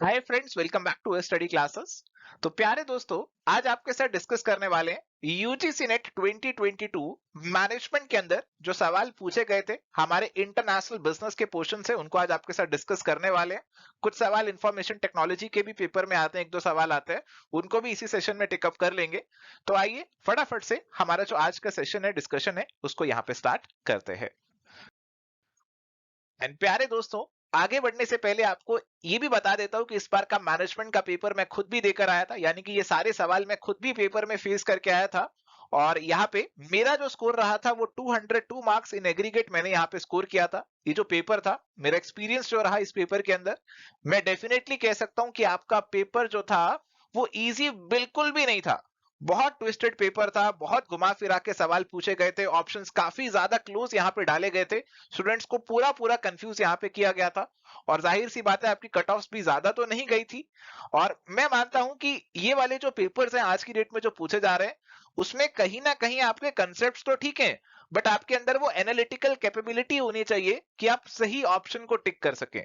Hi friends, welcome back to study classes. तो प्यारे दोस्तों, आज आपके साथ डिस्कस करने वाले हैं यूजीसी नेट 2022 मैनेजमेंट के अंदर जो सवाल पूछे गए थे हमारे इंटरनेशनल बिजनेस के पोर्शन से, उनको आज आपके साथ डिस्कस करने वाले हैं। कुछ सवाल इंफॉर्मेशन टेक्नोलॉजी के भी पेपर में आते हैं, एक दो सवाल आते हैं, उनको भी इसी सेशन में टेकअप कर लेंगे। तो आइए फटाफट से हमारा जो आज का सेशन है, डिस्कशन है, उसको यहाँ पे स्टार्ट करते हैं। एंड प्यारे दोस्तों, आगे बढ़ने से पहले आपको ये भी बता देता हूं कि इस बार का मैनेजमेंट का पेपर मैं खुद भी देकर आया था, यानी कि ये सारे सवाल मैं खुद भी पेपर में फेस करके आया था। और यहाँ पे मेरा जो स्कोर रहा था वो 202 मार्क्स इन एग्रीगेट मैंने यहाँ पे स्कोर किया था। ये जो पेपर था, मेरा एक्सपीरियंस जो रहा इस पेपर के अंदर, मैं डेफिनेटली कह सकता हूं कि आपका पेपर जो था वो इजी बिल्कुल भी नहीं था। बहुत ट्विस्टेड पेपर था, बहुत घुमा फिरा के सवाल पूछे गए थे, ऑप्शंस काफी ज्यादा क्लोज यहाँ पे डाले गए थे, स्टूडेंट्स को पूरा पूरा कंफ्यूज यहाँ पे किया गया था। और जाहिर सी बात है, आपकी कट ऑफ्स भी ज्यादा तो नहीं गई थी। और मैं मानता हूं कि ये वाले जो पेपर्स हैं आज की डेट में जो पूछे जा रहे हैं, उसमें कहीं ना कहीं आपके कंसेप्ट तो ठीक है, बट आपके अंदर वो एनालिटिकल कैपेबिलिटी होनी चाहिए कि आप सही ऑप्शन को टिक कर सकें।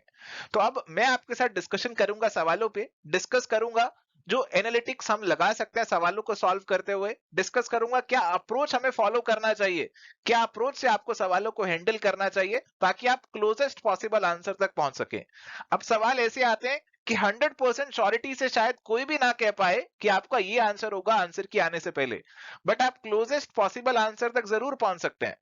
तो अब मैं आपके साथ डिस्कशन करूंगा, सवालों पे डिस्कस करूंगा, जो एनालिटिक्स हम लगा सकते हैं सवालों को सॉल्व करते हुए, डिस्कस करूंगा क्या अप्रोच हमें फॉलो करना चाहिए, क्या अप्रोच से आपको सवालों को हैंडल करना चाहिए ताकि आप क्लोजेस्ट पॉसिबल आंसर तक पहुंच सके। अब सवाल ऐसे आते हैं कि 100% श्योरिटी से शायद कोई भी ना कह पाए कि आपका ये आंसर होगा आंसर की आने से पहले, बट आप क्लोजेस्ट पॉसिबल आंसर तक जरूर पहुंच सकते हैं।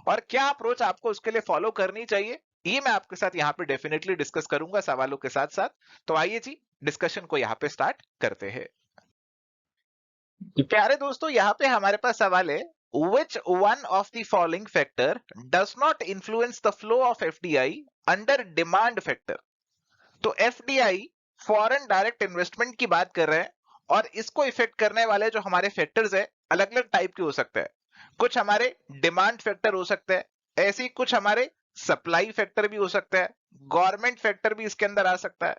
और क्या अप्रोच आपको उसके लिए फॉलो करनी चाहिए, ये मैं आपके साथ यहाँ पे डेफिनेटली डिस्कस करूंगा सवालों के साथ साथ। तो आइए जी, डिस्कशन को यहाँ पे स्टार्ट करते हैं। प्यारे दोस्तों, यहाँ पे हमारे पास सवाल है, which one of the following factor does not influence the flow of FDI under demand factor। तो FDI फॉरेन डायरेक्ट इन्वेस्टमेंट की बात कर रहे हैं, और इसको इफेक्ट करने वाले जो हमारे फैक्टर्स है अलग अलग टाइप के हो सकते हैं। कुछ हमारे डिमांड फैक्टर हो सकते हैं, ऐसे ही कुछ हमारे सप्लाई फैक्टर भी हो सकते हैं, गवर्नमेंट फैक्टर भी इसके अंदर आ सकता है।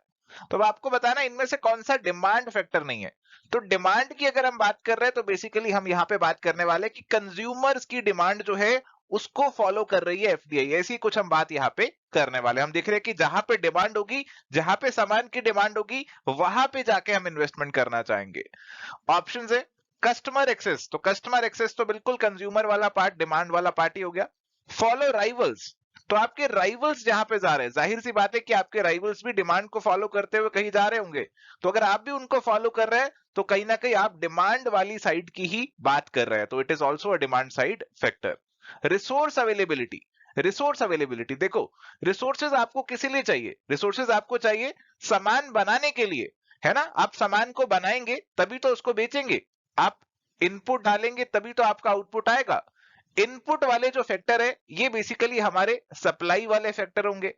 तो अब आपको बताना इनमें से कौन सा डिमांड फैक्टर नहीं है। तो डिमांड की अगर हम बात कर रहे हैं तो बेसिकली हम यहाँ पे बात करने वाले कि कंज्यूमर्स की डिमांड जो है उसको फॉलो कर रही है एफडीआई, ऐसी कुछ हम बात यहाँ पे करने वाले। हम देख रहे हैं कि जहां पे डिमांड होगी, जहां पे सामान की डिमांड होगी, वहां पे जाके हम इन्वेस्टमेंट करना चाहेंगे। ऑप्शंस है कस्टमर एक्सेस, तो कस्टमर एक्सेस तो बिल्कुल कंज्यूमर वाला पार्ट, डिमांड वाला पार्ट ही हो गया। फॉलो राइवल्स, तो आपके राइवल्स जहां पे जा रहे हैं, जाहिर सी बात है कि आपके राइवल्स भी डिमांड को फॉलो करते हुए कहीं जा रहे होंगे। तो अगर आप भी उनको फॉलो कर रहे हैं तो कहीं ना कहीं आप डिमांड वाली साइड की ही बात कर रहे हैं, तो it is also a demand side factor. Resource availability, resource availability देखो, रिसोर्सेज आपको किस लिए चाहिए? रिसोर्सेज आपको चाहिए सामान बनाने के लिए, है ना। आप सामान को बनाएंगे तभी तो उसको बेचेंगे, आप इनपुट डालेंगे तभी तो आपका आउटपुट आएगा। इनपुट वाले जो फैक्टर है ये बेसिकली हमारे सप्लाई वाले फैक्टर होंगे।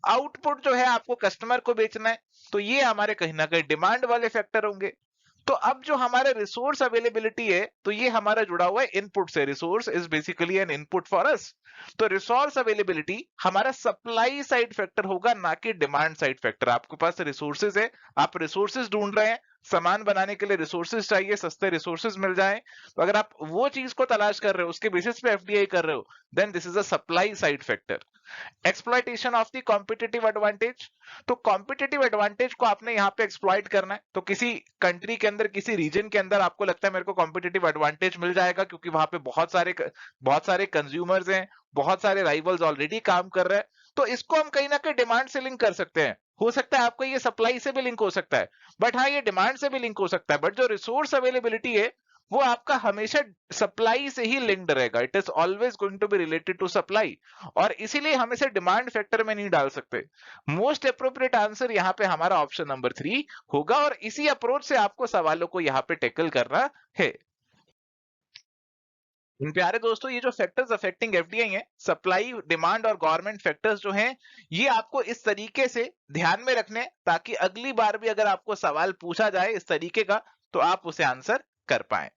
आउटपुट जो है आपको कस्टमर को बेचना है, तो ये हमारे कहीं ना कहीं डिमांड वाले फैक्टर होंगे। तो अब जो हमारे रिसोर्स अवेलेबिलिटी है, तो ये हमारा जुड़ा हुआ है इनपुट से। Resource is basically N input for us. तो रिसोर्स अवेलेबिलिटी हमारा सप्लाई साइड फैक्टर होगा, ना कि डिमांड साइड फैक्टर। आपके पास रिसोर्सेज है, आप रिसोर्सेज ढूंढ रहे हैं, सामान बनाने के लिए रिसोर्सेज चाहिए, सस्ते रिसोर्सेज मिल जाए, तो अगर आप वो चीज को तलाश कर रहे हो, उसके बेसिस पे एफडीआई कर रहे हो, then this is a supply side factor. Exploitation of the competitive advantage, तो कॉम्पिटिटिव एडवांटेज को आपने यहाँ पे एक्सप्लॉइट करना है। तो किसी कंट्री के अंदर, किसी रीजन के अंदर आपको लगता है मेरे को कॉम्पिटिटिव एडवांटेज मिल जाएगा क्योंकि वहां पे बहुत सारे कंज्यूमर्स हैं, बहुत सारे राइवल्स ऑलरेडी काम कर रहे हैं, तो इसको हम कहीं ना कहीं डिमांड से लिंक कर सकते हैं। हो सकता है आपको ये सप्लाई से भी लिंक हो सकता है, बट हाँ ये डिमांड से भी लिंक हो सकता है, बट जो रिसोर्स अवेलेबिलिटी है वो आपका हमेशा सप्लाई से ही लिंक्ड रहेगा। It is always going to be related to supply, और इसीलिए हम इसे डिमांड फैक्टर में नहीं डाल सकते। मोस्ट अप्रोप्रिएट आंसर यहाँ पे हमारा ऑप्शन नंबर 3 होगा, और इसी अप्रोच से आपको सवालों को यहाँ पे टैकल करना है। प्यारे दोस्तों, ये जो फैक्टर्स अफेक्टिंग एफडीआई है, सप्लाई, डिमांड और गवर्नमेंट फैक्टर्स जो हैं, ये आपको इस तरीके से ध्यान में रखने हैं ताकि अगली बार भी अगर आपको सवाल पूछा जाए इस तरीके का तो आप उसे आंसर कर पाए।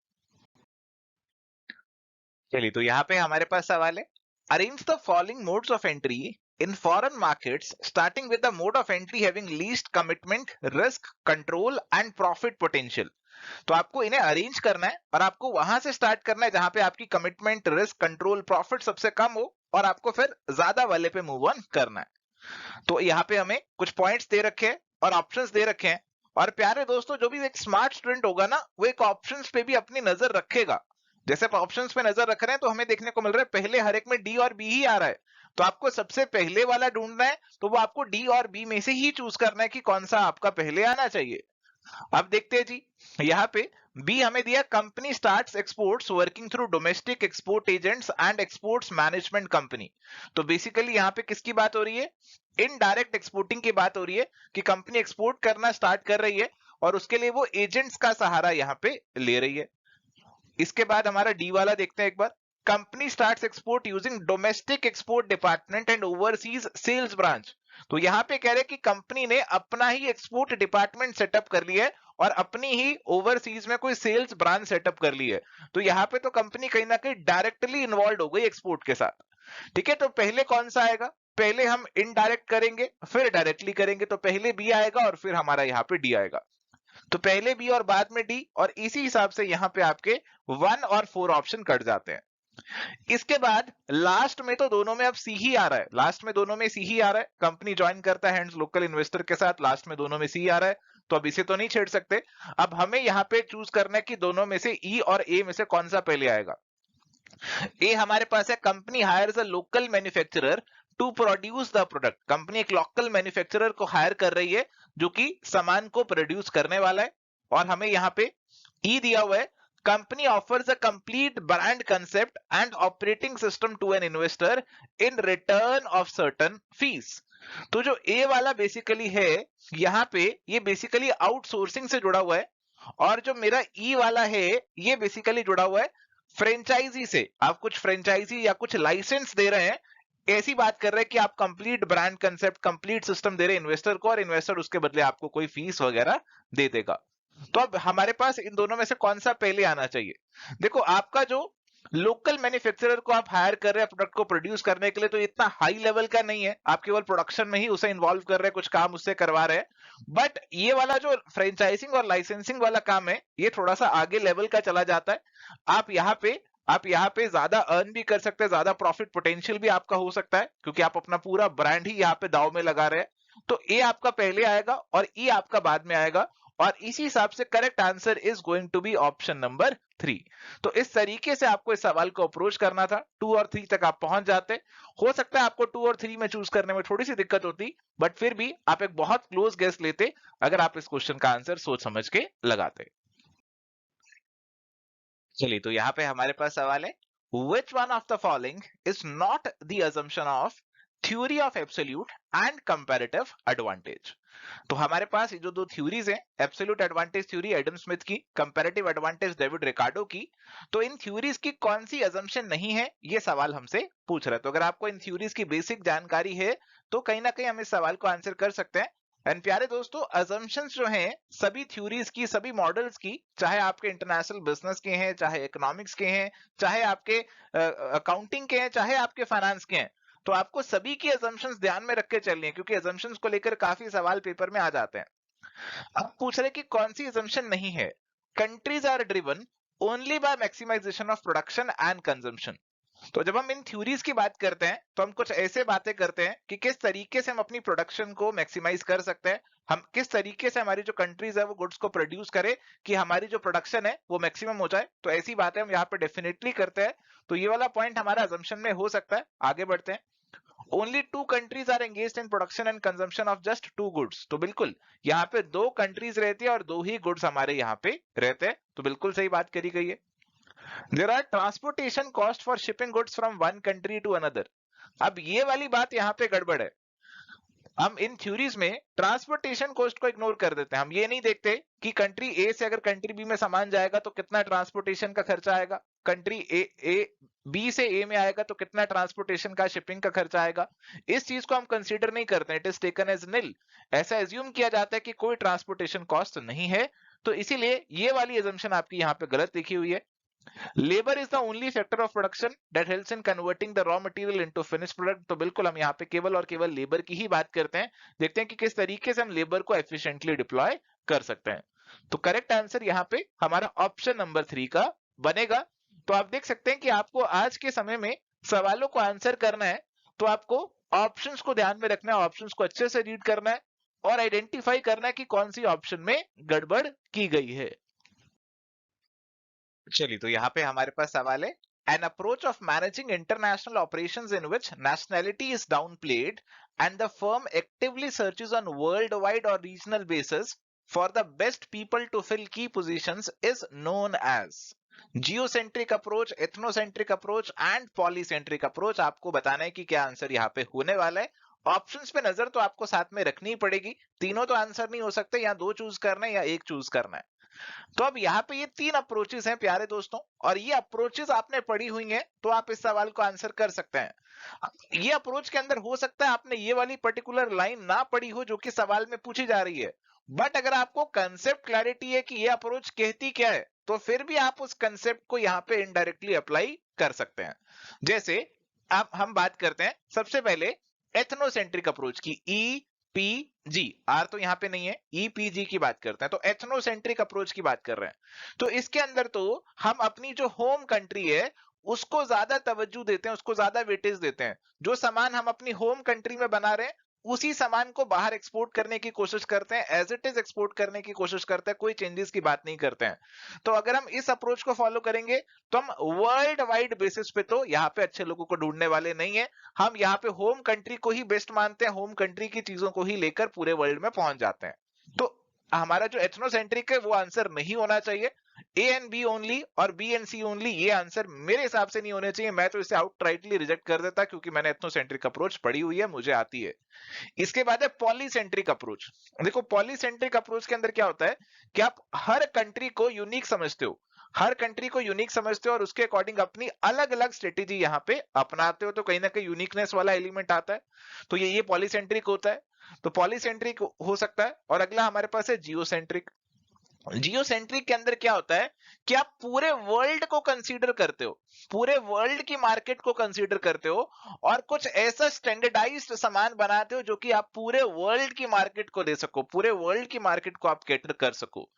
चलिए, तो यहाँ पे हमारे पास सवाल है, arrange the following modes of entry in foreign markets starting with the mode of entry having least commitment, risk control and profit potential. तो आपको इन्हें अरेंज करना है और आपको वहां से स्टार्ट करना है जहां पे आपकी कमिटमेंट, रिस्क, कंट्रोल, प्रॉफिट सबसे कम हो, और आपको फिर ज्यादा वाले पे मूव ऑन करना है। तो यहाँ पे हमें कुछ पॉइंट्स दे रखे हैं, और ऑप्शंस दे रखे हैं, और प्यारे दोस्तों जो भी एक स्मार्ट स्टूडेंट होगा ना, वो एक ऑप्शंस पे भी अपनी नजर रखेगा। जैसे आप ऑप्शंस पे नजर रख रहे हैं तो हमें देखने को मिल रहा है पहले हर एक में डी और बी ही आ रहा है, तो आपको सबसे पहले वाला ढूंढना है, तो वो आपको डी और बी में से ही चूज करना है कि कौन सा आपका पहले आना चाहिए। अब देखते हैं जी, यहाँ पे बी हमें दिया, company starts exports working through domestic export agents and exports management company. तो बेसिकली यहाँ पे किसकी बात हो रही है? इनडायरेक्ट एक्सपोर्टिंग की बात हो रही है कि कंपनी एक्सपोर्ट करना स्टार्ट कर रही है और उसके लिए वो एजेंट्स का सहारा यहाँ पे ले रही है। इसके बाद हमारा डी वाला देखते हैं एक बार, company starts export using domestic export department and overseas sales branch. तो यहाँ पे कह रहे हैं कि कंपनी ने अपना ही एक्सपोर्ट डिपार्टमेंट सेटअप कर लिया है और अपनी ही ओवरसीज में कोई सेल्स ब्रांच सेटअप कर ली है। तो यहाँ पे तो कंपनी कहीं ना कहीं डायरेक्टली इन्वॉल्व हो गई एक्सपोर्ट के साथ। ठीक है, तो पहले कौन सा आएगा? पहले हम इनडायरेक्ट करेंगे फिर डायरेक्टली करेंगे, तो पहले बी आएगा और फिर हमारा यहाँ पे डी आएगा। तो पहले बी और बाद में डी, और इसी हिसाब से यहाँ पे आपके 1 और 4 ऑप्शन कट जाते हैं। इसके बाद लास्ट में तो दोनों में अब सी ही आ रहा है, लास्ट में दोनों में सी ही आ रहा है, कंपनी ज्वाइन करता है हैंड्स लोकल इन्वेस्टर के साथ, लास्ट में दोनों में सी आ रहा है, तो अब इसे तो नहीं छेड़ सकते। अब हमें यहाँ पे चूज करना है कि दोनों में से ई और ए में से कौन सा पहले आएगा। ए हमारे पास है, company hires a local manufacturer to produce the product. Company एक लोकल मैन्युफैक्चरर को हायर कर रही है जो कि सामान को प्रोड्यूस करने वाला है, और हमें यहाँ पे ई दिया हुआ है, company offers a complete brand concept and operating system to an investor in return of certain fees. तो जो ए वाला बेसिकली है यहाँ पे, ये बेसिकली आउटसोर्सिंग से जुड़ा हुआ है, और जो मेरा ई वाला है ये बेसिकली जुड़ा हुआ है फ्रेंचाइजी से। आप कुछ फ्रेंचाइजी या कुछ लाइसेंस दे रहे हैं, ऐसी बात कर रहे हैं कि आप complete brand concept, complete system दे रहे हैं इन्वेस्टर को, और इन्वेस्टर उसके बदले आपको कोई फीस वगैरह दे देगा। तो अब हमारे पास इन दोनों में से कौन सा पहले आना चाहिए? देखो, आपका जो लोकल मैन्युफैक्चरर को आप हायर कर रहे हैं प्रोडक्ट को प्रोड्यूस करने के लिए, तो इतना हाई लेवल का नहीं है, आप केवल प्रोडक्शन में ही उसे इन्वॉल्व कर रहे हैं, कुछ काम उससे करवा रहे हैं। बट ये वाला जो फ्रेंचाइजिंग और लाइसेंसिंग वाला काम है, ये थोड़ा सा आगे लेवल का चला जाता है। आप यहाँ पे ज्यादा अर्न भी कर सकते हैं, ज्यादा प्रॉफिट पोटेंशियल भी आपका हो सकता है, क्योंकि आप अपना पूरा ब्रांड ही यहाँ पे दाव में लगा रहे हैं। तो ए आपका पहले आएगा और ई आपका बाद में आएगा, और इसी हिसाब से correct answer is going to be option number 3। तो इस तरीके से आपको इस सवाल को अप्रोच करना था, 2 और 3 तक आप पहुंच जाते। हो सकता है आपको 2 और 3 में चूज करने में थोड़ी सी दिक्कत होती, बट फिर भी आप एक बहुत क्लोज गेस लेते अगर आप इस क्वेश्चन का आंसर सोच समझ के लगाते। चलिए, तो यहाँ पे हमारे पास सवाल है, which one of the following is not the assumption of theory of absolute and comparative advantage। तो हमारे पास ये जो दो थ्योरीज हैं, absolute advantage theory Adam Smith की, कंपैरेटिव एडवांटेज डेविड रिकार्डो की, तो इन थ्योरीज की कौन सी अजम्पशन नहीं है, ये सवाल हमसे पूछ रहा है। तो अगर आपको इन थ्योरीज की बेसिक जानकारी है तो कहीं ना कहीं हम इस सवाल को आंसर कर सकते हैं। एंड प्यारे दोस्तों, अजम्पशंस जो हैं सभी थ्योरीज की, सभी मॉडल्स की, चाहे आपके इंटरनेशनल बिजनेस के हैं, चाहे इकोनॉमिक्स के हैं, चाहे आपके अकाउंटिंग के हैं, चाहे आपके फाइनेंस के हैं, तो आपको सभी की अजम्पशंस ध्यान में रख के चलनी है, क्योंकि अजम्पशंस को लेकर काफी सवाल पेपर में आ जाते हैं। अब पूछ रहे कि कौन सी अजम्पशन नहीं है। Countries are driven only by maximisation of production and consumption. तो जब हम इन थ्योरीज की बात करते हैं तो हम कुछ ऐसे बातें करते हैं कि किस तरीके से हम अपनी प्रोडक्शन को मैक्सिमाइज कर सकते हैं, हम किस तरीके से हमारी जो कंट्रीज है वो गुड्स को प्रोड्यूस करे कि हमारी जो प्रोडक्शन है वो मैक्सिमम हो जाए। तो ऐसी बातें हम यहाँ पे डेफिनेटली करते हैं, तो ये वाला पॉइंट हमारा अजम्पशन में हो सकता है। आगे बढ़ते हैं। Only 2 countries are engaged in production and consumption of just 2 goods. तो बिल्कुल यहाँ पे 2 कंट्रीज रहती है और 2 ही गुड्स हमारे यहाँ पे रहते हैं, तो बिल्कुल सही बात करी गई है। There are transportation cost for shipping goods from one country to another। अब ये वाली बात यहाँ पे गड़बड़ है। हम इन थ्योरीज में ट्रांसपोर्टेशन कॉस्ट को इग्नोर कर देते हैं, हम ये नहीं देखते कि कंट्री ए से अगर कंट्री बी में सामान जाएगा तो कितना ट्रांसपोर्टेशन का खर्चा आएगा, कंट्री ए बी से ए में आएगा तो कितना ट्रांसपोर्टेशन का, शिपिंग का खर्चा आएगा। इस चीज को हम कंसीडर नहीं करते, इट इज टेकन एज निल। ऐसा एज्यूम किया जाता है कि कोई ट्रांसपोर्टेशन कॉस्ट नहीं है, तो इसीलिए ये वाली एजम्पशन आपकी यहाँ पे गलत लिखी हुई है। Labour is the only factor of production that helps in converting the raw material into finished product. तो बिल्कुल हम यहाँ पे केवल और केवल लेबर की ही बात करते हैं, देखते हैं कि किस तरीके से हम लेबर को एफिशिएंटली डिप्लॉय कर सकते हैं। तो करेक्ट आंसर यहाँ पे हमारा ऑप्शन नंबर 3 का बनेगा। तो आप देख सकते हैं कि आपको आज के समय में सवालों को आंसर करना है तो आपको ऑप्शंस को ध्यान में रखना है, ऑप्शंस को अच्छे से रीड करना है, और आइडेंटिफाई करना है कि कौन सी ऑप्शन में गड़बड़ की गई है। चलिए, तो यहाँ पे हमारे पास सवाल है, an approach of managing international operations in which nationality is downplayed and the firm actively searches on worldwide or regional basis for the best people to fill key positions is known as geocentric approach, ethnocentric approach and polycentric approach। आपको बताना है कि क्या answer यहाँ पे होने वाला है। ऑप्शंस पे नजर तो आपको साथ में रखनी ही पड़ेगी, तीनों तो आंसर नहीं हो सकते, या दो चूज करना है या एक चूज करना है। तो अब यहाँ पे ये तीन अप्रोचेस हैं प्यारे दोस्तों, और ये अप्रोचेस आपने पढ़ी हुई हैं तो आप इस सवाल को आंसर कर सकते हैं। ये अप्रोच के अंदर हो सकता है आपने ये वाली पर्टिकुलर लाइन ना पढ़ी हो जो कि सवाल में पूछी जा रही है, बट अगर आपको कंसेप्ट क्लैरिटी है कि ये अप्रोच कहती क्या है, तो फिर भी आप उस कंसेप्ट को यहाँ पे इनडायरेक्टली अप्लाई कर सकते हैं। जैसे अब हम बात करते हैं सबसे पहले एथनोसेंट्रिक अप्रोच की, पीजी, आर तो यहां पे नहीं है, ईपीजी की बात करते हैं, तो एथनोसेंट्रिक अप्रोच की बात कर रहे हैं। तो इसके अंदर तो हम अपनी जो होम कंट्री है उसको ज्यादा तवज्जो देते हैं, उसको ज्यादा वेटेज देते हैं। जो सामान हम अपनी होम कंट्री में बना रहे हैं उसी सामान को बाहर एक्सपोर्ट करने की कोशिश करते हैं, एज इट इज एक्सपोर्ट करने की कोशिश करते हैं, कोई चेंजेस की बात नहीं करते हैं। तो अगर हम इस अप्रोच को फॉलो करेंगे तो हम वर्ल्ड वाइड बेसिस पे तो यहाँ पे अच्छे लोगों को ढूंढने वाले नहीं है, हम यहाँ पे होम कंट्री को ही बेस्ट मानते हैं, होम कंट्री की चीजों को ही लेकर पूरे वर्ल्ड में पहुंच जाते हैं। तो हमारा जो एथनोसेंट्रिक है वो आंसर नहीं होना चाहिए। ए एंड बी ओनली और बी एंड सी ओनली ये आंसर मेरे हिसाब से नहीं होने चाहिए। मैं तो इसे आउटराइटली रिजेक्ट कर देता क्योंकि मैंने एथनोसेंट्रिक अप्रोच पढ़ी हुई है, मुझे आती है। इसके बाद है पॉलीसेंट्रिक अप्रोच। देखो पॉलीसेंट्रिक अप्रोच के अंदर क्या होता है कि आप हर कंट्री को यूनिक समझते हो, हर कंट्री को यूनिक समझते हो और उसके अकॉर्डिंग अपनी अलग अलग स्ट्रेटेजी यहाँ पे अपनाते हो, तो कहीं ना कहीं यूनिकनेस वाला एलिमेंट आता है। तो ये पॉलीसेंट्रिक होता है, तो पॉलीसेंट्रिक हो सकता है। और अगला हमारे पास है जियोसेंट्रिक। जियोसेंट्रिक के अंदर क्या होता है कि आप पूरे वर्ल्ड को कंसीडर करते हो, पूरे वर्ल्ड की मार्केट को कंसीडर करते हो और कुछ ऐसा स्टैंडर्डाइज्ड सामान बनाते हो जो कि आप पूरे वर्ल्ड की मार्केट को दे सको, पूरे वर्ल्ड की मार्केट को आप कैटर कर सको।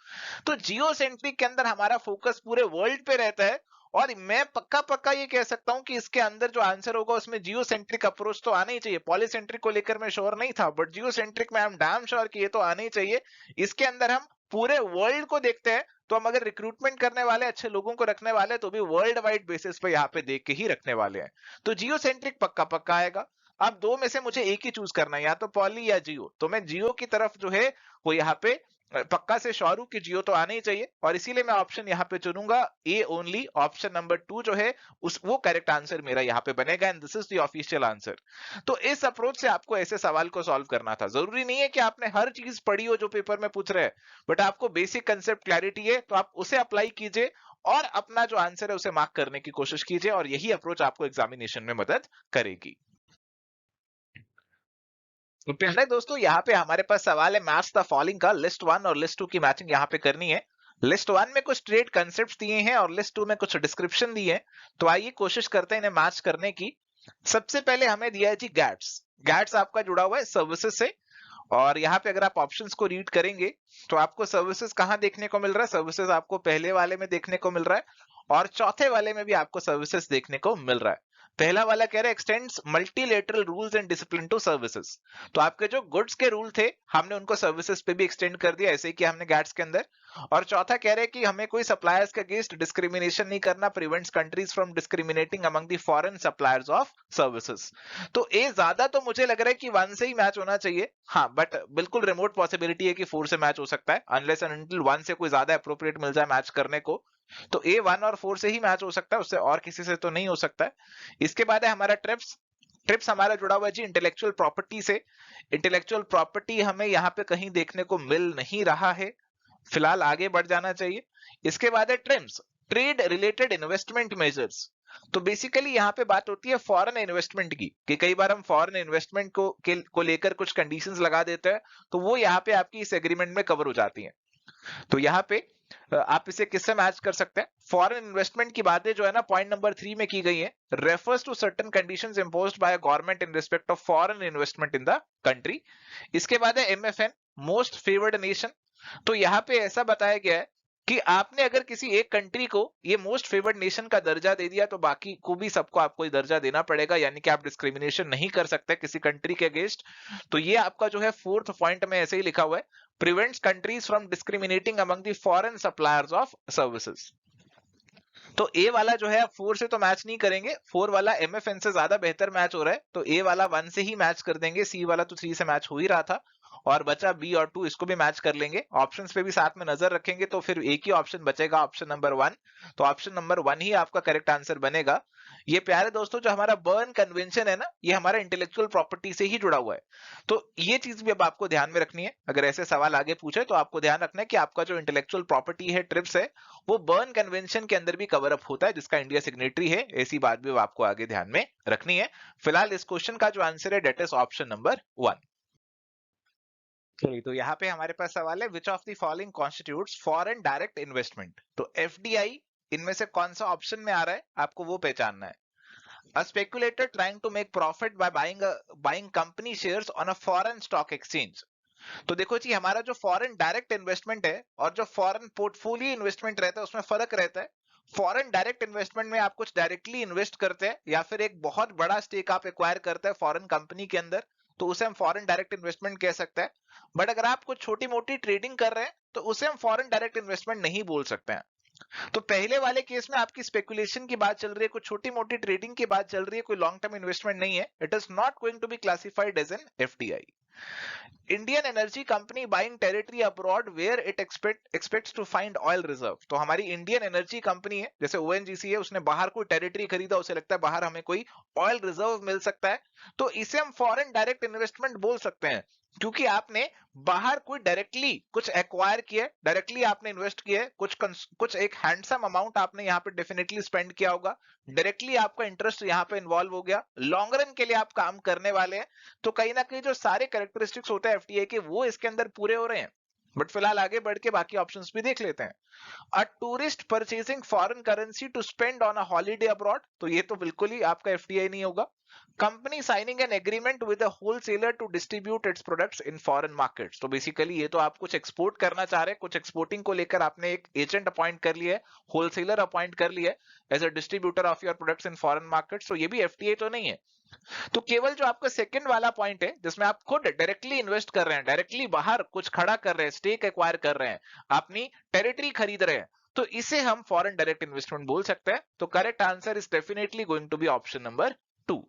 तो जियोसेंट्रिक के अंदर हमारा फोकस पूरे वर्ल्ड पे रहता है, और मैं पक्का पक्का ये कह सकता हूं कि इसके अंदर जो आंसर होगा उसमें जियोसेंट्रिक अप्रोच तो आना ही चाहिए। पॉलीसेंट्रिक को लेकर मैं श्योर नहीं था, बट जियोसेंट्रिक में आई एम डैम श्योर कि ये तो आना ही चाहिए। इसके अंदर हम पूरे वर्ल्ड को देखते हैं, तो हम अगर रिक्रूटमेंट करने वाले, अच्छे लोगों को रखने वाले, तो भी वर्ल्ड वाइड बेसिस पे यहाँ पे देख के ही रखने वाले हैं। तो जियोसेंट्रिक पक्का पक्का आएगा। अब दो में से मुझे एक ही चूज करना है, या तो पॉली या जियो, तो मैं जियो की तरफ जो है वो यहाँ पे पक्का से श्योर हूं कि जियो तो आना ही चाहिए, और इसीलिए मैं ऑप्शन यहाँ पे चुनूंगा ए ओनली, ऑप्शन नंबर 2 जो है उस वो करेक्ट आंसर मेरा यहाँ पे बनेगा, and this is the official answer. तो इस अप्रोच से आपको ऐसे सवाल को सॉल्व करना था। जरूरी नहीं है कि आपने हर चीज पढ़ी हो जो पेपर में पूछ रहे हैं, बट आपको बेसिक कंसेप्ट क्लैरिटी है तो आप उसे अप्लाई कीजिए और अपना जो आंसर है उसे मार्क करने की कोशिश कीजिए, और यही अप्रोच आपको एग्जामिनेशन में मदद करेगी। तो पहले दोस्तों यहाँ पे हमारे पास सवाल है मैच द फॉलोइंग का। लिस्ट 1 और लिस्ट 2 की मैचिंग यहाँ पे करनी है। लिस्ट 1 में कुछ ट्रेड कंसेप्ट्स दिए हैं और लिस्ट 2 में कुछ डिस्क्रिप्शन दी है, तो आइए कोशिश करते हैं इन्हें मैच करने की। सबसे पहले हमें दिया है जी गैट्स। गैट्स आपका जुड़ा हुआ है सर्विसेज से, और यहाँ पे अगर आप ऑप्शंस को रीड करेंगे तो आपको सर्विसेज कहाँ देखने को मिल रहा है, सर्विसेज आपको पहले वाले में देखने को मिल रहा है और चौथे वाले में भी आपको सर्विसेज देखने को मिल रहा है। पहला वाला कह रहा है extends multilateral rules and discipline to services, तो आपके जो गुड्स के रूल थे हमने उनको सर्विसेज पे भी एक्सटेंड कर दिया, ऐसे ही कि हमने गैट्स के अंदर। और चौथा कह रहे हैं कि हमें कोई सप्लायर्स के अगेंस्ट डिस्क्रिमिनेशन नहीं करना, prevents countries from discriminating among the foreign suppliers of services. तो ए ज्यादा तो मुझे लग रहा है कि 1 से ही मैच होना चाहिए, हाँ, बट बिल्कुल रिमोट पॉसिबिलिटी है कि 4 से मैच हो सकता है, अनलेस एंड अनटिल 1 से कोई ज्यादा अप्रोप्रिएट मिल जाए मैच करने को। तो ए 1 और 4 से ही मैच हो सकता है, उससे और किसी से तो नहीं हो सकता है। इसके बाद है हमारा ट्रिप्स। ट्रिप्स हमारा जुड़ा हुआ है जी इंटेलेक्चुअल प्रॉपर्टी से। इंटेलेक्चुअल प्रॉपर्टी हमें यहाँ पे कहीं देखने को मिल नहीं रहा है, फिलहाल आगे बढ़ जाना चाहिए। इसके बाद है TRIMS, trade related investment measures. तो बेसिकली यहाँ पे बात होती है फॉरेन इन्वेस्टमेंट की, कि कई बार हम फॉरेन इन्वेस्टमेंट को लेकर कुछ कंडीशंस लगा देते हैं, तो वो यहाँ पे आपकी इस एग्रीमेंट में कवर हो जाती हैं। तो यहाँ पे आप इसे किससे मैच कर सकते हैं, फॉरेन इन्वेस्टमेंट की बातें जो है ना पॉइंट नंबर 3 में की गई है, refers to certain conditions imposed by government in respect of foreign investment in the country. इसके बाद है एमएफएन, मोस्ट फेवर्ड नेशन। तो यहाँ पे ऐसा बताया गया है कि आपने अगर किसी एक कंट्री को ये मोस्ट फेवर्ड नेशन का दर्जा दे दिया तो बाकी को भी सबको आपको दर्जा देना पड़ेगा, यानी कि आप डिस्क्रिमिनेशन नहीं कर सकते किसी कंट्री के अगेंस्ट। तो ये आपका जो है फोर्थ पॉइंट में ऐसे ही लिखा हुआ है, prevents countries from discriminating among the foreign suppliers of services. तो ए वाला जो है आप 4 से तो मैच नहीं करेंगे, 4 वाला एमएफएन से ज्यादा बेहतर मैच हो रहा है, तो ए वाला 1 से ही मैच कर देंगे, सी वाला तो 3 से मैच हो ही रहा था, और बचा बी और 2, इसको भी मैच कर लेंगे। ऑप्शंस पे भी साथ में नजर रखेंगे तो फिर एक ही ऑप्शन बचेगा, ऑप्शन नंबर 1। तो ऑप्शन नंबर 1 ही आपका करेक्ट आंसर बनेगा। ये प्यारे दोस्तों जो हमारा बर्न कन्वेंशन है ना, ये हमारा इंटेलेक्चुअल प्रॉपर्टी से ही जुड़ा हुआ है, तो ये चीज भी अब आपको ध्यान में रखनी है। अगर ऐसे सवाल आगे पूछे तो आपको ध्यान रखना है कि आपका जो इंटेलेक्चुअल प्रॉपर्टी है, ट्रिप्स है, वो बर्न कन्वेंशन के अंदर भी कवर अप होता है, जिसका इंडिया सिग्नेटरी है। ऐसी बात भी आपको आगे ध्यान में रखनी है। फिलहाल इस क्वेश्चन का जो आंसर है डेट इज ऑप्शन नंबर 1। चलिए, तो यहाँ पे हमारे पास सवाल है, which of the following constitutes foreign direct investment. तो एफडीआई इनमें से कौन सा ऑप्शन में आ रहा है, आपको वो पहचानना है। A speculator trying to make profit by buying company shares on a foreign stock exchange। तो देखो जी, हमारा जो फॉरेन डायरेक्ट इन्वेस्टमेंट है और जो फॉरेन पोर्टफोलियो इन्वेस्टमेंट रहता है उसमें फर्क रहता है। फॉरेन डायरेक्ट इन्वेस्टमेंट में आप कुछ डायरेक्टली इन्वेस्ट करते हैं या फिर एक बहुत बड़ा स्टेक आप एक्वायर करते हैं फॉरेन कंपनी के अंदर, तो उसे हम फॉरेन डायरेक्ट इन्वेस्टमेंट कह सकते हैं। बट अगर आप कुछ छोटी मोटी ट्रेडिंग कर रहे हैं तो उसे हम फॉरेन डायरेक्ट इन्वेस्टमेंट नहीं बोल सकते हैं। तो पहले वाले केस में आपकी स्पेकुलेशन की बात चल रही है, कुछ छोटी मोटी ट्रेडिंग की बात चल रही है, कोई लॉन्ग टर्म इन्वेस्टमेंट नहीं है। It is not going to be classified as an FDI. Indian energy company buying territory abroad where it expects to find oil reserve. तो हमारी इंडियन एनर्जी कंपनी है, जैसे ओएनजीसी है, उसने बाहर कोई टेरिटरी खरीदा, उसे लगता है बाहर हमें कोई ऑयल रिजर्व मिल सकता है, तो इसे हम फॉरेन डायरेक्ट इन्वेस्टमेंट बोल सकते हैं, क्योंकि आपने बाहर कोई डायरेक्टली कुछ एक्वायर किया, डायरेक्टली आपने इन्वेस्ट किया, कुछ एक हैंडसम अमाउंट आपने यहाँ पे डेफिनेटली स्पेंड किया होगा, डायरेक्टली आपका इंटरेस्ट यहाँ पे इन्वॉल्व हो गया, लॉन्ग रन के लिए आप काम करने वाले हैं, तो कहीं ना कहीं जो सारे कैरेक्टरिस्टिक्स होते हैं एफडीआई के, वो इसके अंदर पूरे हो रहे हैं। बट फिलहाल आगे बढ़ के बाकी ऑप्शंस भी देख लेते हैं। A tourist purchasing foreign currency to spend on a holiday abroad, तो ये तो बिल्कुल ही आपका एफडीआई नहीं होगा। Company signing an agreement with a wholesaler to distribute its products in foreign markets, तो बेसिकली ये तो आप कुछ एक्सपोर्ट करना चाह रहे हैं, कुछ एक्सपोर्टिंग को लेकर आपने एक एजेंट अपॉइंट कर लिया है, होलसेलर अपॉइंट कर लिया है as a distributor of your products in foreign markets, तो ये भी एफडीआई तो नहीं है। तो केवल जो आपका सेकंड वाला पॉइंट है, जिसमें आप खुद डायरेक्टली इन्वेस्ट कर रहे हैं, डायरेक्टली बाहर कुछ खड़ा कर रहे हैं, स्टेक एक्वायर कर रहे हैं, अपनी टेरिटरी खरीद रहे हैं, तो इसे हम फॉरेन डायरेक्ट इन्वेस्टमेंट बोल सकते हैं। तो correct answer is definitely going to be option number 2।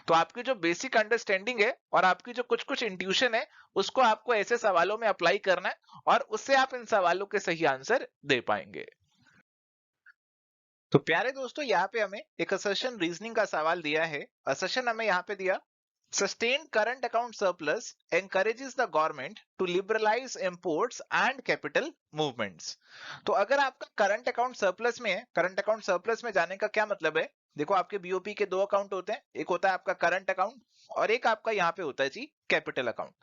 तो आपकी जो बेसिक अंडरस्टैंडिंग है और आपकी जो कुछ कुछ इंट्यूशन है, उसको आपको ऐसे सवालों में अप्लाई करना है और उससे आप इन सवालों के सही आंसर दे पाएंगे। तो प्यारे दोस्तों, यहाँ पे हमें एक असर्शन रीजनिंग का सवाल दिया है। असर्शन हमें यहाँ पे दिया, sustained current account surplus encourages the government to liberalise imports and capital movements. तो अगर आपका करंट अकाउंट सरप्लस में है, करंट अकाउंट सरप्लस में जाने का क्या मतलब है, देखो आपके बीओपी के 2 अकाउंट होते हैं, एक होता है आपका करंट अकाउंट और एक आपका यहाँ पे होता है जी कैपिटल अकाउंट।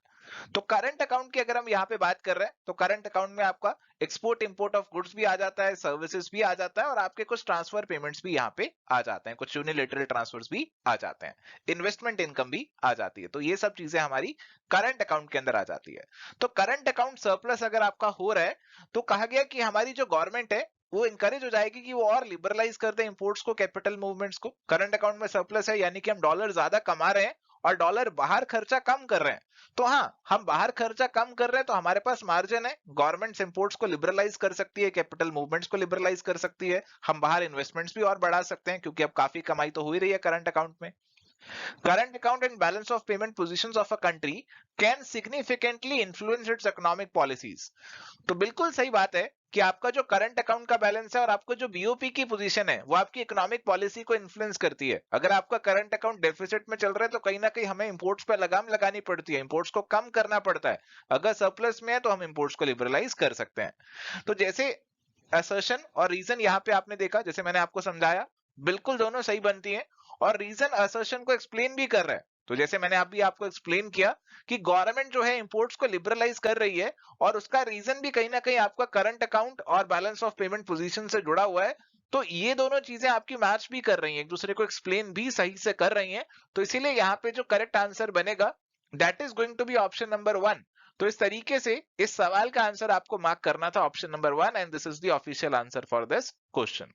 तो करंट अकाउंट की अगर हम यहाँ पे बात कर रहे हैं तो करंट अकाउंट में आपका एक्सपोर्ट इंपोर्ट ऑफ गुड्स भी आ जाता है, सर्विसेज भी आ जाता है और आपके कुछ ट्रांसफर पेमेंट्स भी यहाँ पे आ जाते हैं, कुछ यूनिलेटरल ट्रांसफर्स भी आ जाते हैं, इन्वेस्टमेंट इनकम भी आ जाती है। तो ये सब चीजें हमारी करंट अकाउंट के अंदर आ जाती है। तो करंट अकाउंट सरप्लस अगर आपका हो रहा है तो कहा गया कि हमारी जो गवर्नमेंट है वो इंकरेज हो जाएगी कि वो और लिबरलाइज कर दे इंपोर्ट्स को, कैपिटल मूवमेंट्स को। करंट अकाउंट में सरप्लस है यानी कि हम डॉलर ज्यादा कमा रहे हैं और डॉलर बाहर खर्चा कम कर रहे हैं। तो हाँ, हम बाहर खर्चा कम कर रहे हैं तो हमारे पास मार्जिन है, गवर्नमेंट इंपोर्ट्स को लिबरलाइज कर सकती है, कैपिटल मूवमेंट्स को लिबरलाइज कर सकती है, हम बाहर इन्वेस्टमेंट्स भी और बढ़ा सकते हैं क्योंकि अब काफी कमाई तो हो ही रही है करंट अकाउंट में। Current account and balance of payment positions of a country can significantly influence its economic policies। तो बिल्कुल सही बात है कि आपका जो करंट अकाउंट का बैलेंस है और आपको जो बीओपी की पोजीशन है वो आपकी इकोनॉमिक पॉलिसी को इन्फ्लुएंस करती है। अगर आपका करंट अकाउंट डेफिसिट में चल रहा है तो कहीं ना कहीं हमें इंपोर्ट्स पर लगाम लगानी पड़ती है, इंपोर्ट्स को कम करना पड़ता है। अगर सरप्लस में है तो हम इंपोर्ट्स को लिबरलाइज कर सकते हैं। तो जैसे असर्शन और रीजन यहाँ पे आपने देखा, जैसे मैंने आपको समझाया, बिल्कुल दोनों सही बनती हैं और रीजन असर्शन को एक्सप्लेन भी कर रहा है। तो जैसे मैंने अभी आपको एक्सप्लेन किया कि गवर्नमेंट जो है इंपोर्ट्स को लिबरलाइज कर रही है और उसका रीजन भी कहीं ना कहीं आपका करंट अकाउंट और बैलेंस ऑफ पेमेंट पोजीशन से जुड़ा हुआ है, तो ये दोनों चीजें आपकी मैच भी कर रही हैं, एक दूसरे को एक्सप्लेन भी सही से कर रही हैं। तो इसीलिए यहाँ पे जो करेक्ट आंसर बनेगा that is going to be option number 1। तो इस तरीके से इस सवाल का आंसर आपको मार्क करना था option number 1 and this is the official answer for this question.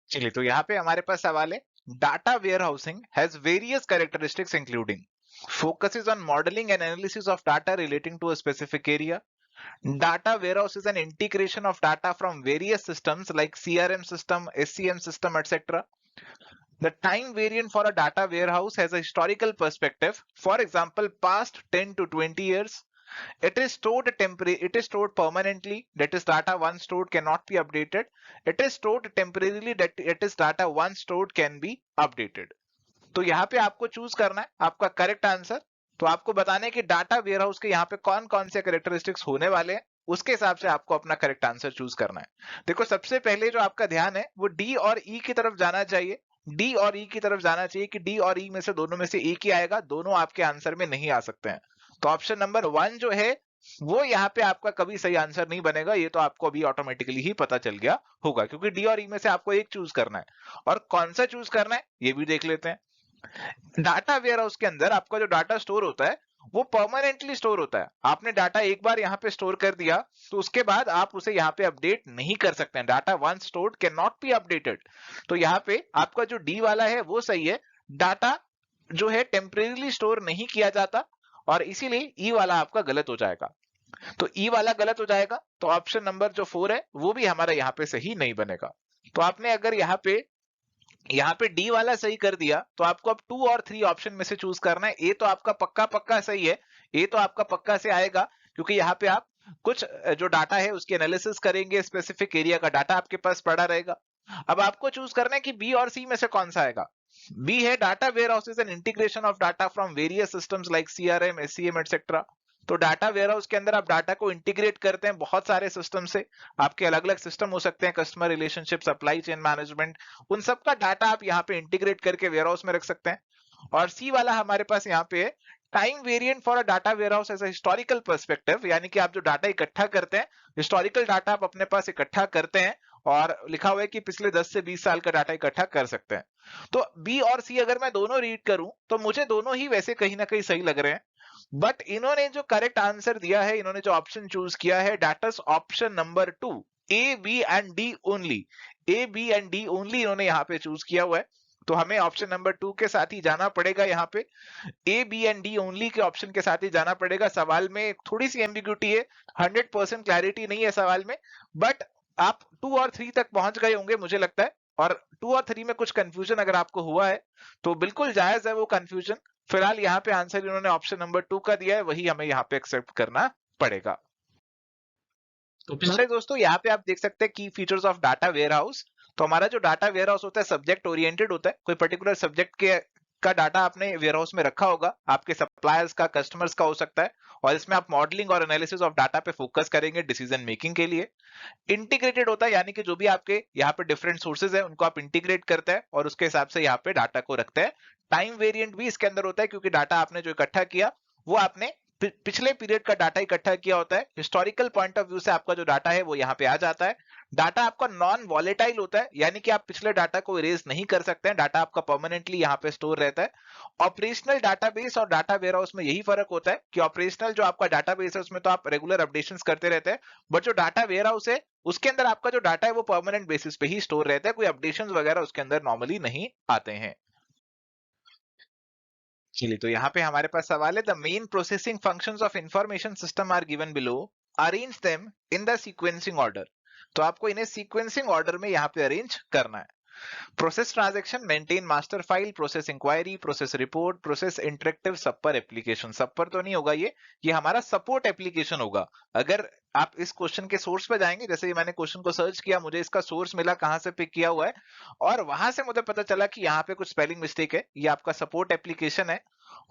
चलिए, तो यहाँ पे हमारे पास सवाल है, data warehousing has various characteristics including focuses on modeling and analysis of data relating to a specific area. Data warehouse is an integration of data from various systems like CRM system, SCM system, etc. The time variant for a data warehouse has a historical perspective. For example, past 10 to 20 years. It is stored It is stored permanently. That is, data once stored cannot be updated. It is stored temporarily. That it is, data once stored can be updated. तो यहाँ पे आपको choose करना है आपका correct answer. तो आपको बताने कि डाटा वेयरहाउस के यहाँ पे कौन कौन से कैरेक्टरिस्टिक्स होने वाले हैं, उसके हिसाब से आपको अपना करेक्ट आंसर चूज करना है। देखो, सबसे पहले जो आपका ध्यान है वो डी और ई की तरफ जाना चाहिए। डी और ई की तरफ जाना चाहिए कि डी और ई में से दोनों में से एक ही आएगा, दोनों आपके आंसर में नहीं आ सकते हैं। तो ऑप्शन नंबर 1 जो है वो यहाँ पे आपका कभी सही आंसर नहीं बनेगा, ये तो आपको अभी ऑटोमेटिकली ही पता चल गया होगा, क्योंकि डी और ई में से आपको एक चूज करना है। और कौन सा चूज करना है ये भी देख लेते हैं। डाटा वेयरहाउस के अंदर आपका जो डाटा स्टोर होता है वो परमानेंटली स्टोर होता है। आपने डाटा एक बार यहाँ पे स्टोर कर दिया तो उसके बाद आप उसे यहाँ पे अपडेट नहीं कर सकते हैं। Data once stored can not be updated. तो यहाँ पे आपका जो डी वाला है वो सही है, डाटा जो है टेम्परेरीली स्टोर नहीं किया जाता, और इसीलिए ई वाला आपका गलत हो जाएगा। तो ई वाला गलत हो जाएगा, तो ऑप्शन नंबर जो 4 है वो भी हमारा यहाँ पे सही नहीं बनेगा। तो आपने अगर यहाँ पे डी वाला सही कर दिया तो आपको अब 2 और 3 ऑप्शन में से चूज करना है। ए तो आपका पक्का पक्का सही है, ए तो आपका पक्का से आएगा, क्योंकि यहाँ पे आप कुछ जो डाटा है उसकी एनालिसिस करेंगे, स्पेसिफिक एरिया का डाटा आपके पास पड़ा रहेगा। अब आपको चूज करना है कि बी और सी में से कौन सा आएगा। बी है, data warehouse is an integration of data from various systems like CRM, SCM, etcetera. तो डाटा वेयरहाउस के अंदर आप डाटा को इंटीग्रेट करते हैं बहुत सारे सिस्टम से। आपके अलग अलग सिस्टम हो सकते हैं, customer relationship, supply chain management, उन सब का डाटा आप यहाँ पे इंटीग्रेट करके वेयरहाउस में रख सकते हैं। और सी वाला हमारे पास यहाँ पे है, time variant for a data warehouse as a historical perspective, यानी कि आप जो डाटा इकट्ठा करते हैं, हिस्टोरिकल डाटा आप अपने पास इकट्ठा करते हैं, और लिखा हुआ है कि पिछले 10 से 20 साल का डाटा इकट्ठा कर सकते हैं। तो बी और सी अगर मैं दोनों रीड करूं तो मुझे दोनों ही वैसे कहीं ना कहीं सही लग रहे हैं, बट इन्होंने जो करेक्ट आंसर दिया है, इन्होंने जो ऑप्शन चूज किया है, that is option number 2, A B and D only. A B and D only इन्होंने यहाँ पे चूज किया हुआ है। तो हमें ऑप्शन नंबर 2 के साथ ही जाना पड़ेगा। यहाँ पे A B and D only के ऑप्शन के साथ ही जाना पड़ेगा। सवाल में थोड़ी सी एम्बिग्यूटी है, 100% क्लैरिटी नहीं है सवाल में, बट आप 2 और 3 तक पहुंच गए होंगे मुझे लगता है। और 2 और 3 में कुछ कंफ्यूजन अगर आपको हुआ है तो बिल्कुल जायज है वो कंफ्यूजन। फिलहाल यहाँ पे आंसर इन्होंने ऑप्शन नंबर 2 का दिया है, वही हमें यहाँ पे एक्सेप्ट करना पड़ेगा। तो प्यारे दोस्तों, यहाँ पे आप देख सकते हैं की फीचर्स ऑफ डाटा वेयरहाउस। तो हमारा जो डाटा वेयरहाउस होता है सब्जेक्ट ओरिएंटेड होता है। कोई पर्टिकुलर सब्जेक्ट के का डाटा आपने वेयरहाउस में रखा होगा, आपके सप्लायर्स का, कस्टमर्स का हो सकता है, और इसमें आप मॉडलिंग और एनालिसिस ऑफ डाटा पे फोकस करेंगे डिसीजन मेकिंग के लिए। इंटीग्रेटेड होता है, यानी कि जो भी आपके यहाँ पे डिफरेंट सोर्सेज है उनको आप इंटीग्रेट करते हैं और उसके हिसाब से यहाँ पे डाटा को रखते हैं। टाइम वेरिएंट भी इसके अंदर होता है, क्योंकि डाटा आपने जो इकट्ठा किया वो आपने पिछले पीरियड का डाटा इकट्ठा किया होता है। हिस्टोरिकल पॉइंट ऑफ व्यू से आपका जो डाटा है वो यहाँ पे आ जाता है। डाटा आपका नॉन वॉलेटाइल होता है, यानी कि आप पिछले डाटा को इरेज नहीं कर सकते हैं, डाटा आपका परमानेंटली यहाँ पे स्टोर रहता है। ऑपरेशनल डाटाबेस और डाटा वेयरहाउस में यही फर्क होता है कि ऑपरेशनल जो आपका डाटाबेस है उसमें तो आप रेगुलर अपडेशंस करते रहते हैं, बट जो डाटा वेयरहाउस है उसके अंदर आपका जो डाटा है वो परमानेंट बेसिस पे ही स्टोर रहता है, कोई अपडेशंस वगैरह उसके अंदर नॉर्मली नहीं आते हैं। चलिए, तो यहाँ पे हमारे पास सवाल है, the main processing functions of information system are given below, arrange them in the sequencing order. तो आपको इन्हें सीक्वेंसिंग ऑर्डर में यहाँ पे अरेंज करना है। Process transaction, maintain master file, process inquiry, process report, process interactive, सब पर एप्लीकेशन। सब पर तो नहीं होगा, ये हमारा सपोर्ट एप्लीकेशन होगा। अगर आप इस क्वेश्चन के सोर्स पे जाएंगे, जैसे मैंने क्वेश्चन को सर्च किया, मुझे इसका सोर्स मिला कहां से पिक किया हुआ है, और वहां से मुझे पता चला कि यहाँ पे कुछ स्पेलिंग मिस्टेक है, ये आपका सपोर्ट एप्लीकेशन है।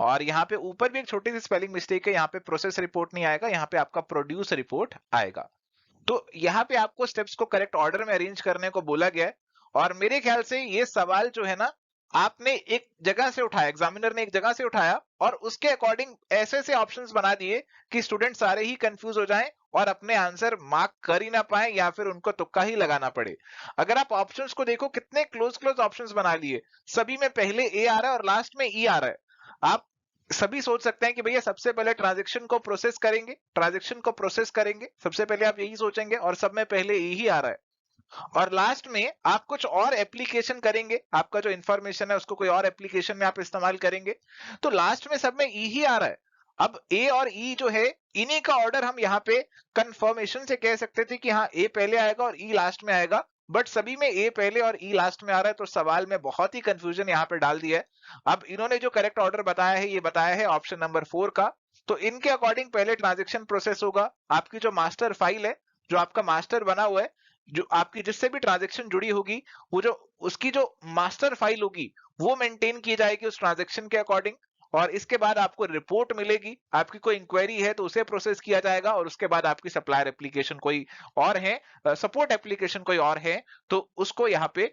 और यहाँ पे ऊपर भी एक छोटी सी स्पेलिंग मिस्टेक है, यहाँ पे प्रोसेस रिपोर्ट नहीं आएगा, यहाँ पे आपका प्रोड्यूस रिपोर्ट आएगा। तो यहाँ पे आपको स्टेप्स को करेक्ट ऑर्डर में अरेंज करने को बोला गया है। और मेरे ख्याल से ये सवाल जो है ना, आपने एक जगह से उठाया, एग्जामिनर ने एक जगह से उठाया और उसके अकॉर्डिंग ऐसे ऐसे ऑप्शंस बना दिए कि स्टूडेंट सारे ही कंफ्यूज हो जाएं और अपने आंसर मार्क कर ही ना पाए, या फिर उनको तुक्का ही लगाना पड़े। अगर आप ऑप्शंस को देखो, कितने क्लोज क्लोज ऑप्शंस बना लिए, सभी में पहले ए आ रहा है और लास्ट में ई आ रहा है। आप सभी सोच सकते हैं कि भैया सबसे पहले ट्रांजैक्शन को प्रोसेस करेंगे, सबसे पहले आप यही सोचेंगे और सब में पहले यही आ रहा है। और लास्ट में आप कुछ और एप्लीकेशन करेंगे, आपका जो इंफॉर्मेशन है उसको कोई और एप्लीकेशन में आप इस्तेमाल करेंगे, तो लास्ट में सब में ई ही आ रहा है। अब ए और ई जो है, इन्हीं का ऑर्डर हम यहाँ पे कंफर्मेशन से कह सकते थे कि हाँ ए पहले आएगा और ई लास्ट में आएगा, बट सभी में ए पहले और ई लास्ट में आ रहा है, तो सवाल में बहुत ही कंफ्यूजन यहाँ पे डाल दिया है। अब इन्होंने जो करेक्ट ऑर्डर बताया है, ये बताया है ऑप्शन नंबर 4 का। तो इनके अकॉर्डिंग पहले ट्रांजेक्शन प्रोसेस होगा, आपकी जो मास्टर फाइल है, जो आपका मास्टर बना हुआ है, जो आपकी जिससे भी ट्रांजैक्शन जुड़ी होगी, वो जो उसकी जो मास्टर फाइल होगी वो मेंटेन की जाएगी उस ट्रांजैक्शन के अकॉर्डिंग। और इसके बाद आपको रिपोर्ट मिलेगी, आपकी कोई इंक्वायरी है तो उसे प्रोसेस किया जाएगा, और उसके बाद आपकी सप्लायर एप्लीकेशन कोई और है, सपोर्ट एप्लीकेशन कोई और है, तो उसको यहाँ पे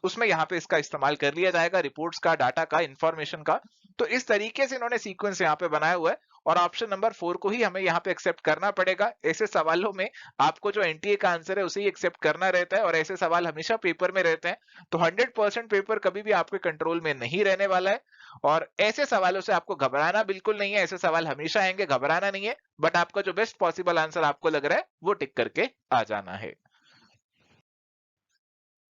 उसमें यहाँ पे इसका इस्तेमाल कर लिया जाएगा, रिपोर्ट्स का, डाटा का, इंफॉर्मेशन का। तो इस तरीके से इन्होंने सीक्वेंस यहाँ पे बनाया हुआ है, और ऑप्शन नंबर 4 को ही हमें यहाँ पे एक्सेप्ट करना पड़ेगा। ऐसे सवालों में आपको जो एनटीए का आंसर है उसे ही एक्सेप्ट करना रहता है, और ऐसे सवाल हमेशा पेपर में रहते हैं, तो 100% पेपर कभी भी आपके कंट्रोल में नहीं रहने वाला है। और ऐसे सवालों से आपको घबराना बिल्कुल नहीं है, ऐसे सवाल हमेशा आएंगे, घबराना नहीं है, बट आपका जो बेस्ट पॉसिबल आंसर आपको लग रहा है वो टिक करके आ जाना है।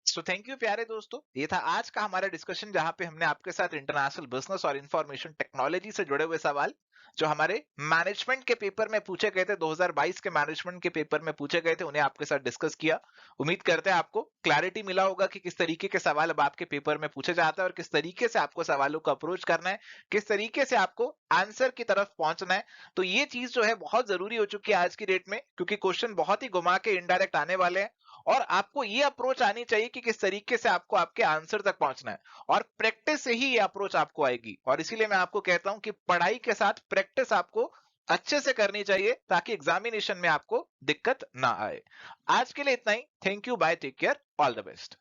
सो थैंक यू प्यारे दोस्तों, ये था आज का हमारा डिस्कशन, जहां पे हमने आपके साथ इंटरनेशनल बिजनेस और इंफॉर्मेशन टेक्नोलॉजी से जुड़े हुए सवाल जो हमारे मैनेजमेंट के पेपर में पूछे गए थे, 2022 के मैनेजमेंट के पेपर में पूछे गए थे, उन्हें आपके साथ डिस्कस किया। उम्मीद करते हैं आपको क्लैरिटी मिला होगा कि किस तरीके के सवाल अब आपके पेपर में पूछे जाते हैं, और किस तरीके से आपको सवालों को अप्रोच करना है, किस तरीके से आपको आंसर की तरफ पहुंचना है। तो ये चीज जो है बहुत जरूरी हो चुकी है आज की डेट में, क्योंकि क्वेश्चन बहुत ही घुमा के इनडायरेक्ट आने वाले हैं, और आपको ये अप्रोच आनी चाहिए कि किस तरीके से आपको आपके आंसर तक पहुंचना है, और प्रैक्टिस से ही ये अप्रोच आपको आएगी। और इसीलिए मैं आपको कहता हूं कि पढ़ाई के साथ प्रैक्टिस आपको अच्छे से करनी चाहिए, ताकि एग्जामिनेशन में आपको दिक्कत ना आए। आज के लिए इतना ही। Thank you, bye, take care, all the best.